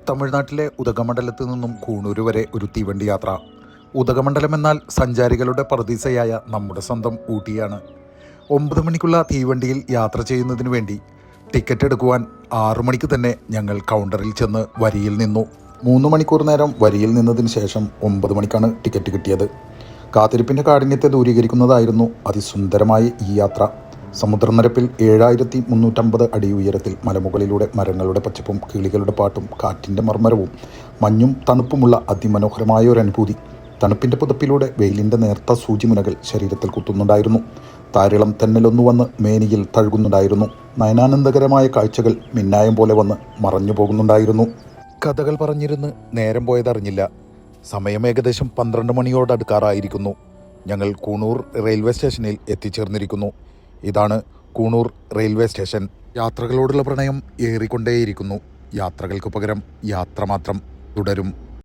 തമിഴ്നാട്ടിലെ ഉദഗമണ്ഡലത്ത് നിന്നും കൂണൂർ വരെ ഒരു തീവണ്ടി യാത്ര. ഉദഗമണ്ഡലം എന്നാൽ സഞ്ചാരികളുടെ പറുദീസയായ നമ്മുടെ സ്വന്തം ഊട്ടിയാണ്. 9 മണിക്കുള്ള തീവണ്ടിയിൽ യാത്ര ചെയ്യുന്നതിന് വേണ്ടി ടിക്കറ്റ് എടുക്കുവാൻ 6 മണിക്ക് തന്നെ ഞങ്ങൾ കൗണ്ടറിൽ ചെന്ന് വരിയിൽ നിന്നു. 3 മണിക്കൂർ നേരം വരിയിൽ നിന്നതിന് ശേഷം 9 മണിക്കാണ് ടിക്കറ്റ് കിട്ടിയത്. കാത്തിരിപ്പിൻ്റെ കാഠിന്യത്തെ ദൂരീകരിക്കുന്നതായിരുന്നു അതിസുന്ദരമായ ഈ യാത്ര. സമുദ്രനിരപ്പിൽ 7350 അടി ഉയരത്തിൽ മലമുകളിലൂടെ മരങ്ങളുടെ പച്ചപ്പും കിളികളുടെ പാട്ടും കാറ്റിൻ്റെ മർമ്മരവും മഞ്ഞും തണുപ്പുമുള്ള അതിമനോഹരമായ ഒരു അനുഭൂതി. തണുപ്പിൻ്റെ പുതപ്പിലൂടെ വെയിലിൻ്റെ നേർത്ത സൂചിമുനകൾ ശരീരത്തിൽ കുത്തുന്നുണ്ടായിരുന്നു. താരിളം തെന്നലൊന്നു വന്ന് മേനിയിൽ തഴുകുന്നുണ്ടായിരുന്നു. നയനാനന്ദകരമായ കാഴ്ചകൾ മിന്നായം പോലെ വന്ന് മറഞ്ഞു പോകുന്നുണ്ടായിരുന്നു. കഥകൾ പറഞ്ഞിരുന്ന് നേരം പോയതറിഞ്ഞില്ല. സമയം ഏകദേശം 12 മണിയോടടുക്കാറായിരിക്കുന്നു. ഞങ്ങൾ കൂണൂർ റെയിൽവേ സ്റ്റേഷനിൽ എത്തിച്ചേർന്നിരിക്കുന്നു. ഇതാണ് കൂണൂർ റെയിൽവേ സ്റ്റേഷൻ. യാത്രകളോടുള്ള പ്രണയം ഏറിക്കൊണ്ടേയിരിക്കുന്നു. യാത്രകൾക്ക് പകരം യാത്ര മാത്രം തുടരും.